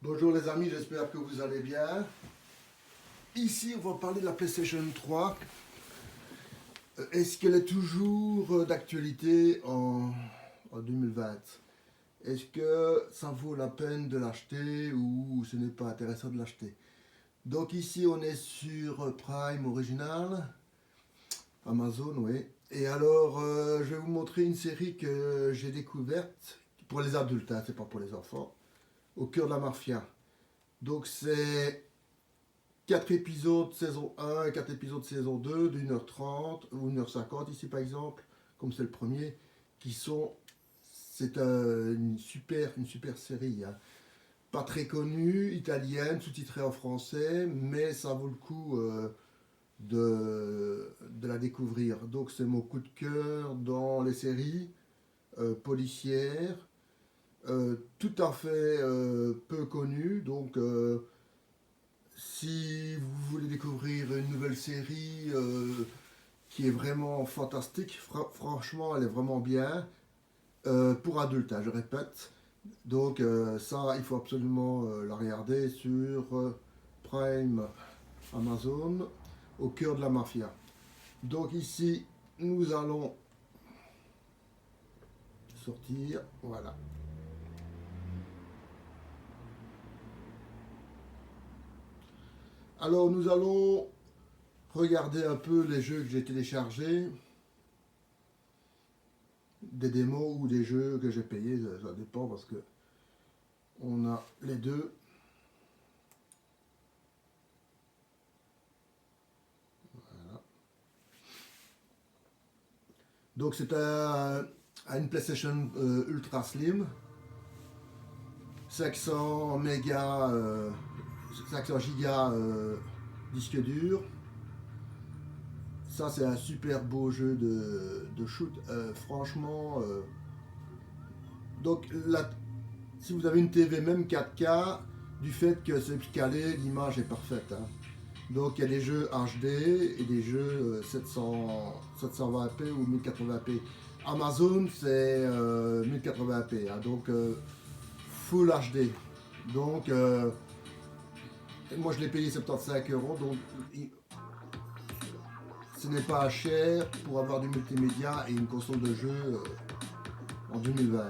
Bonjour les amis, j'espère que vous allez bien. Ici, on va parler de la PlayStation 3. Est-ce qu'elle est toujours d'actualité en 2020? Est-ce que ça vaut la peine de l'acheter ou ce n'est pas intéressant de l'acheter? Donc ici, on est sur Prime original, Amazon, oui. Et alors, je vais vous montrer une série que j'ai découverte pour les adultes, hein, c'est pas pour les enfants, Au cœur de la mafia. Donc c'est 4 épisodes saison 1 et 4 épisodes saison 2 d'1h30 ou 1h50 ici par exemple, comme c'est le premier, qui sont... C'est une super série, hein. Pas très connue, italienne, sous-titrée en français, mais ça vaut le coup de la découvrir. Donc c'est mon coup de cœur dans les séries policières, tout à fait peu connues, donc si vous voulez découvrir une nouvelle série qui est vraiment fantastique, franchement, elle est vraiment bien. Pour adultes, hein, je répète. Donc, ça, il faut absolument la regarder sur Prime Amazon, au cœur de la mafia. Donc, ici, nous allons sortir. Voilà. Alors, nous allons regarder un peu les jeux que j'ai téléchargés, des démos ou des jeux que j'ai payés, ça dépend parce que on a les deux. Voilà. Donc c'est une PlayStation Ultra Slim, 500 mégas, 500 gigas disque dur. Ça c'est un super beau jeu de shoot. Franchement, donc là, si vous avez une TV même 4K, du fait que c'est calé, l'image est parfaite, hein. Donc il y a des jeux HD et des jeux 720p ou 1080p. Amazon c'est 1080p, hein, donc Full HD. Donc moi je l'ai payé 75 euros, donc ce n'est pas cher pour avoir du multimédia et une console de jeu en 2020.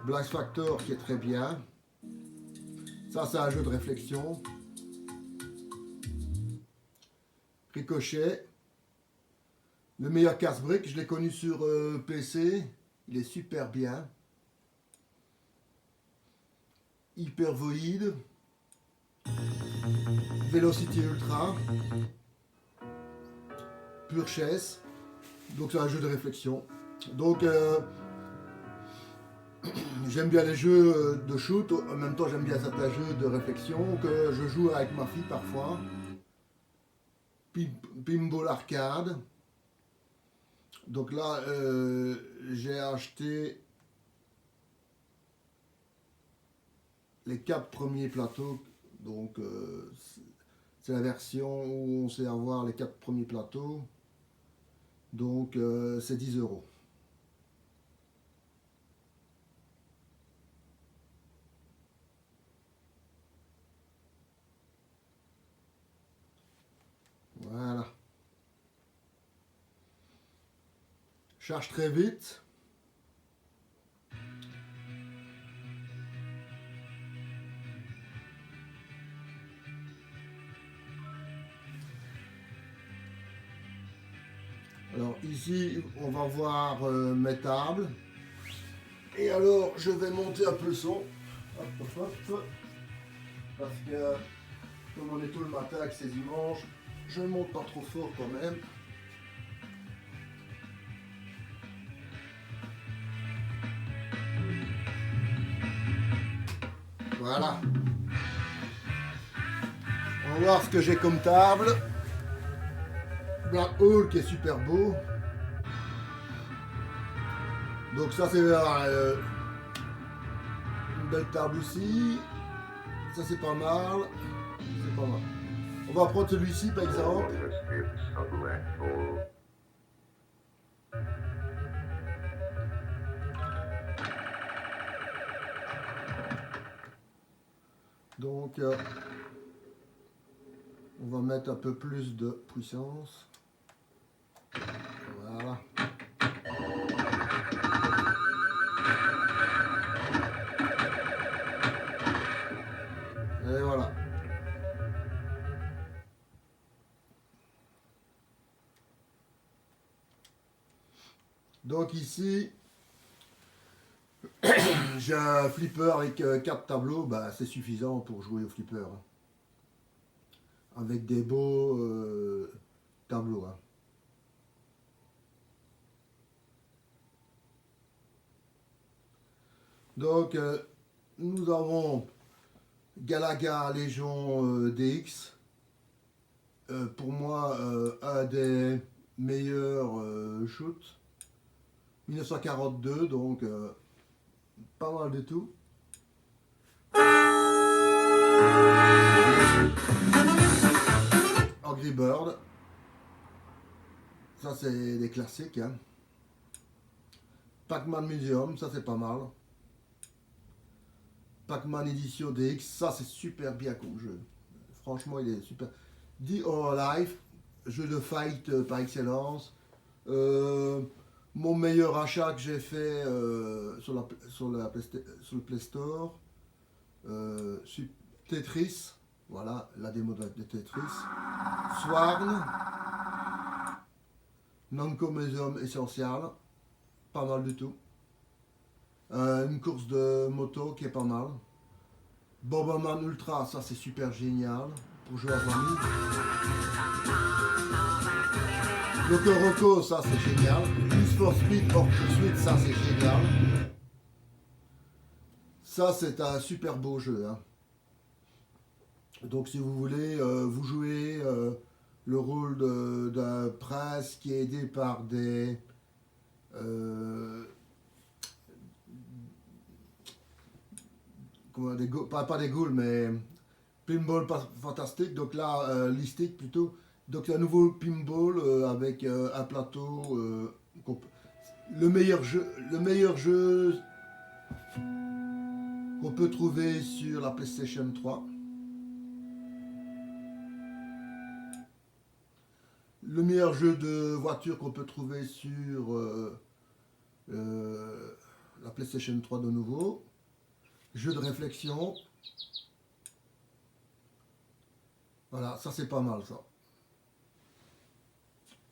Black Factor qui est très bien. Ça c'est un jeu de réflexion. Ricochet. Le meilleur casse-brique, je l'ai connu sur PC. Il est super bien. Hypervoid. Velocity Ultra. Pure Chess. Donc c'est un jeu de réflexion. Donc j'aime bien les jeux de shoot. En même temps j'aime bien certains jeux de réflexion que je joue avec ma fille parfois. Pinball Arcade. Donc là j'ai acheté les 4 premiers plateaux. Donc c'est la version où on sait avoir les 4 premiers plateaux. Donc c'est 10 euros. Voilà. Charge très vite. Alors ici, on va voir mes tables. Et alors, je vais monter un peu le son. Hop, hop, hop. Parce que, comme on est tout le matin avec ces dimanches, je ne monte pas trop fort quand même. Voilà. On va voir ce que j'ai comme table. Black Hole qui est super beau. Donc ça c'est une belle table aussi. Ça c'est pas mal. C'est pas mal. On va prendre celui-ci par exemple. Donc, on va mettre un peu plus de puissance. Voilà. Et voilà. Donc ici, j'ai un flipper avec 4 tableaux, bah, c'est suffisant pour jouer au flipper. Hein. Avec des beaux tableaux. Hein. Donc, nous avons Galaga Légion DX. Pour moi, un des meilleurs shoots. 1942, donc pas mal du tout. Angry Bird. Ça, c'est des classiques. Hein. Pac-Man Museum, ça c'est pas mal. Pac-Man Edition DX, ça c'est super bien comme jeu. Franchement, il est super. The or Life, jeu de fight par excellence. Mon meilleur achat que j'ai fait sur le Play Store, Tetris, voilà la démo de Tetris. Swarn, Namco Museum Essential, pas mal du tout. Une course de moto qui est pas mal. Bomberman Ultra, ça c'est super génial pour jouer à famille. Loco Roco, ça c'est génial. Need for Speed Hors Pursuit, ça c'est génial. Ça c'est un super beau jeu. Hein. Donc si vous voulez, vous jouez le rôle d'un prince qui est aidé par des pas des ghouls, mais pinball fantastique. Donc là, listique plutôt. Donc un nouveau pinball avec un plateau. Le meilleur jeu qu'on peut trouver sur la PlayStation 3. Le meilleur jeu de voiture qu'on peut trouver sur la PlayStation 3 de nouveau. Jeu de réflexion. Voilà, ça c'est pas mal ça.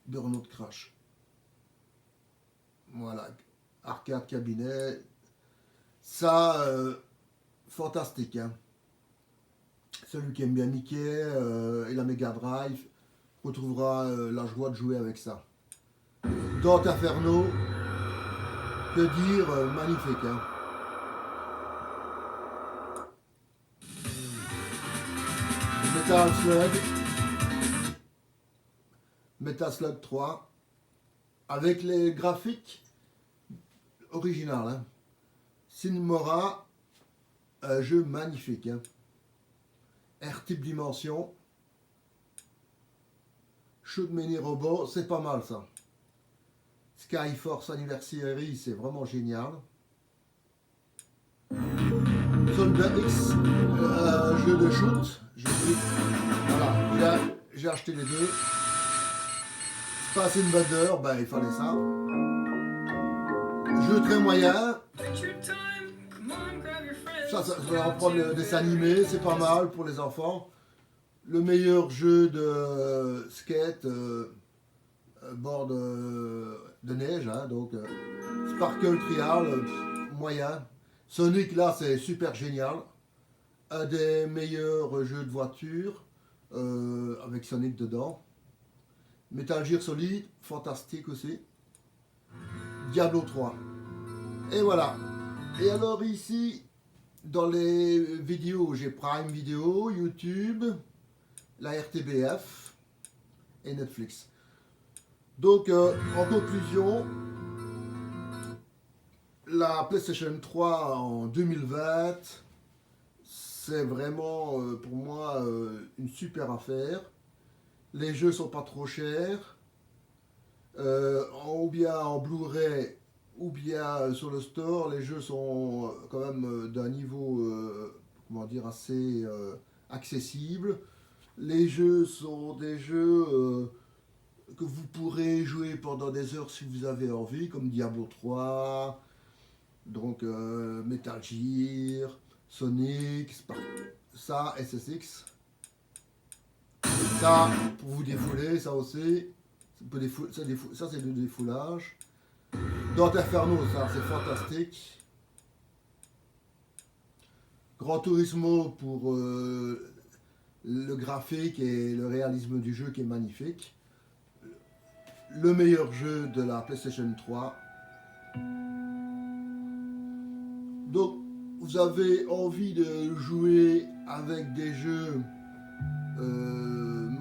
Burnout Crash. Voilà, arcade cabinet. Ça, fantastique. Hein. Celui qui aime bien Mickey et la Mega Drive retrouvera la joie de jouer avec ça. Dante Inferno, que dire, magnifique. Hein. Metal Slug, Metal Slug 3, avec les graphiques originaux. Hein. Sinmora, un jeu magnifique. Hein. R-Type Dimension, Shoot Mini Robot, c'est pas mal ça. Skyforce Anniversary, c'est vraiment génial. Soldat X, jeu de shoot. Voilà, j'ai acheté les deux. Space Invader, ben il fallait ça. Jeu très moyen. Ça va reprendre le dessin animé, c'est pas mal pour les enfants. Le meilleur jeu de skate bord de neige, hein, donc Sparkle Trial, moyen. Sonic là c'est super génial. Un des meilleurs jeux de voiture avec Sonic dedans. Metal Gear Solid, fantastique aussi. Diablo 3. Et voilà. Et alors ici, dans les vidéos, j'ai Prime Video, YouTube, la RTBF et Netflix. Donc, en conclusion, la PlayStation 3 en 2020, c'est vraiment pour moi une super affaire. Les jeux sont pas trop chers. Ou bien en Blu-ray ou bien sur le store, les jeux sont quand même d'un niveau comment dire, assez accessibles. Les jeux sont des jeux que vous pourrez jouer pendant des heures si vous avez envie, comme Diablo 3, donc Metal Gear, Sonic, ça, SSX. Ça, pour vous défouler, ça aussi. Ça, c'est du défoulage. Dante Inferno, ça, c'est fantastique. Gran Turismo pour le graphique et le réalisme du jeu qui est magnifique. Le meilleur jeu de la PlayStation 3. Donc, vous avez envie de jouer avec des jeux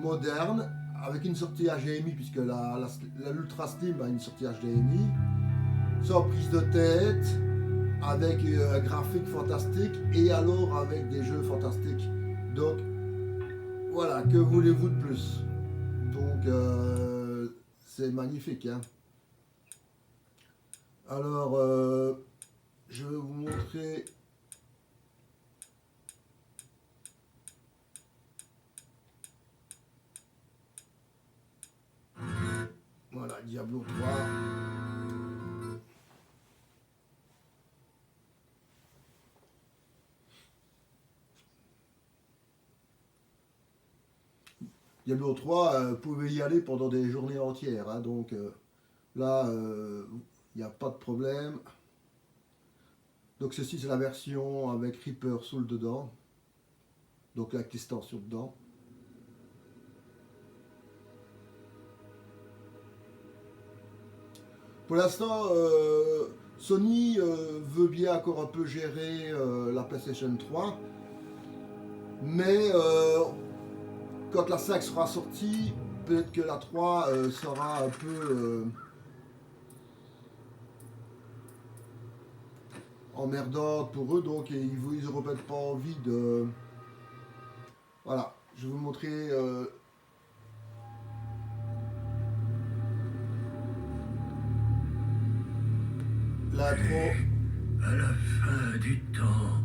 modernes, avec une sortie HDMI, puisque l'Ultra Slim a une sortie HDMI, sans prise de tête, avec un graphique fantastique, et alors avec des jeux fantastiques. Donc, voilà, que voulez-vous de plus? Donc, c'est magnifique. Hein. Alors, je vais vous montrer. Voilà, Diablo 3. Diablo 3, vous pouvez y aller pendant des journées entières. Hein, donc là, il n'y a pas de problème. Donc ceci, c'est la version avec Reaper Soul dedans. Donc avec l'extension dedans. Pour l'instant, Sony veut bien encore un peu gérer la PlayStation 3. Mais quand la 5 sera sortie, peut-être que la 3 sera un peu emmerdante pour eux. Donc ils n'auront peut-être pas envie de... Voilà, je vais vous montrer... l'intro. À la fin du temps,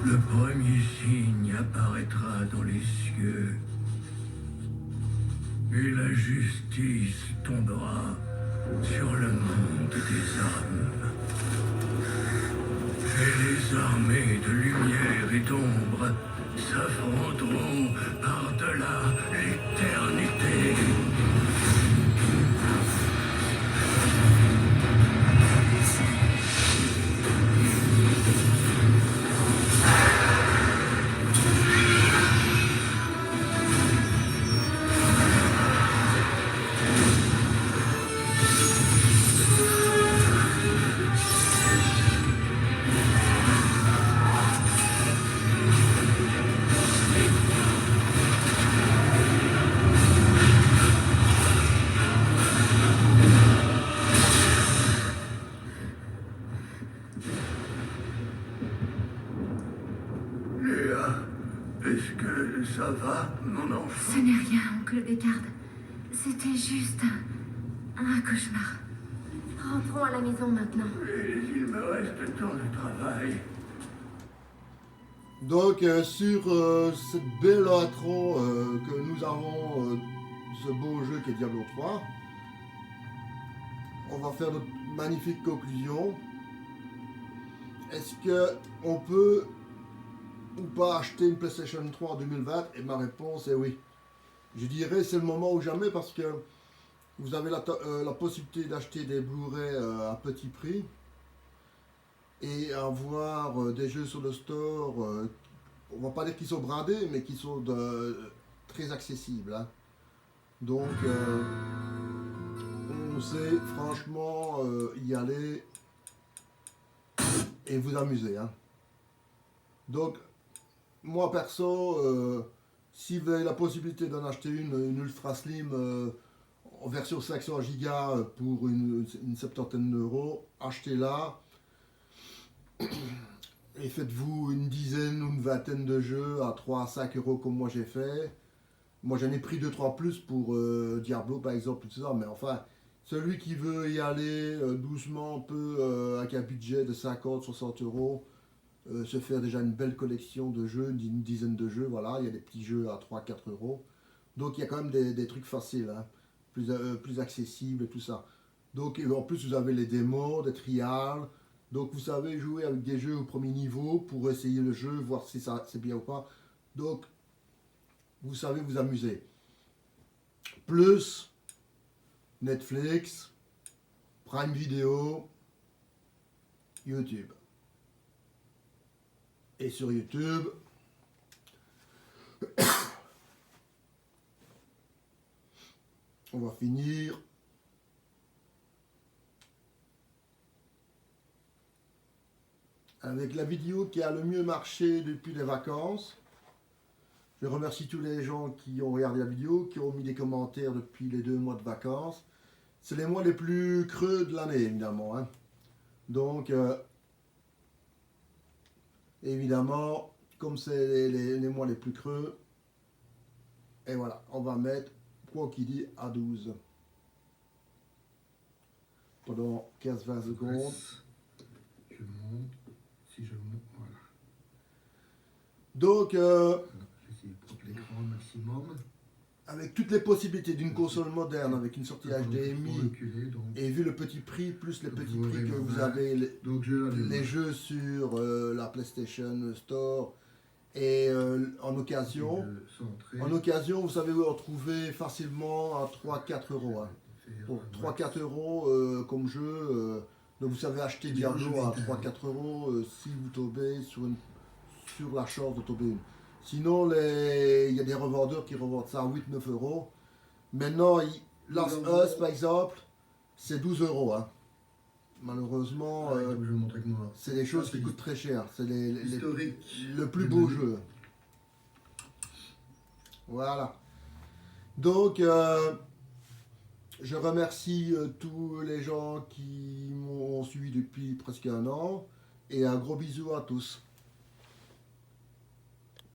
le premier signe apparaîtra dans les cieux et la justice tombera sur le monde des hommes. Et les armées de lumière et d'ombre s'affronteront par-delà l'éternité. Est-ce que ça va, mon enfant? Ce n'est rien, oncle Descartes. C'était juste un cauchemar. Rentrons à la maison maintenant. Mais il me reste tant de travail. Donc sur cette belle intro que nous avons, ce beau jeu qui est Diablo 3, on va faire notre magnifique conclusion. Est-ce que on peut ou pas acheter une PlayStation 3 en 2020? Et ma réponse est oui. Je dirais c'est le moment ou jamais, parce que vous avez la possibilité d'acheter des Blu-ray à petit prix et avoir des jeux sur le store, on va pas dire qu'ils sont brandés, mais qui sont très accessibles. Hein. Donc on sait franchement y aller et vous amuser. Hein. Donc moi perso, si vous avez la possibilité d'en acheter une Ultra Slim en version 500 Go pour une septantaine d'euros, achetez-la et faites-vous une dizaine ou une vingtaine de jeux à 3 à 5 euros comme moi j'ai fait. Moi j'en ai pris 2-3 plus pour Diablo par exemple, tout ça, mais enfin, celui qui veut y aller doucement un peu avec un budget de 50-60 euros, se faire déjà une belle collection de jeux, d'une dizaine de jeux. Voilà, il y a des petits jeux à 3-4 euros. Donc il y a quand même des trucs faciles, hein, plus accessibles et tout ça. Donc en plus vous avez les démos, des trials. Donc vous savez jouer avec des jeux au premier niveau pour essayer le jeu, voir si ça c'est bien ou pas. Donc vous savez vous amuser. Plus Netflix, Prime Video, YouTube. Et sur YouTube, on va finir avec la vidéo qui a le mieux marché depuis les vacances. Je remercie tous les gens qui ont regardé la vidéo, qui ont mis des commentaires depuis les 2 mois de vacances. C'est les mois les plus creux de l'année, évidemment, hein. Donc, évidemment, comme c'est les mois les plus creux, et voilà, on va mettre quoi qui dit à 12 pendant 15-20 secondes. Je monte. Si je monte, voilà. Donc, J'essaie de prendre l'écran au maximum. avec toutes les possibilités d'une console moderne, avec une sortie Faut HDMI, reculer, donc. et vu le petit prix, plus les Donc, petits vous prix aurez que ma vous main. avez, Donc je l'allume. les jeux sur la PlayStation Store, et en occasion, vous savez où en trouver facilement à 3-4 euros. Hein. Pour 3-4 euros comme jeu, donc vous savez acheter Diablo à 3-4 euros si vous tombez sur la chance de tomber une. Sinon, il y a des revendeurs qui revendent ça à 8-9 euros. Maintenant, Last Us, par exemple, c'est 12 euros. Hein. Malheureusement, je vais montrer avec moi. c'est des choses qui coûtent très cher. C'est Historique. le plus beau jeu. Voilà. Donc, je remercie tous les gens qui m'ont suivi depuis presque un an. Et un gros bisou à tous.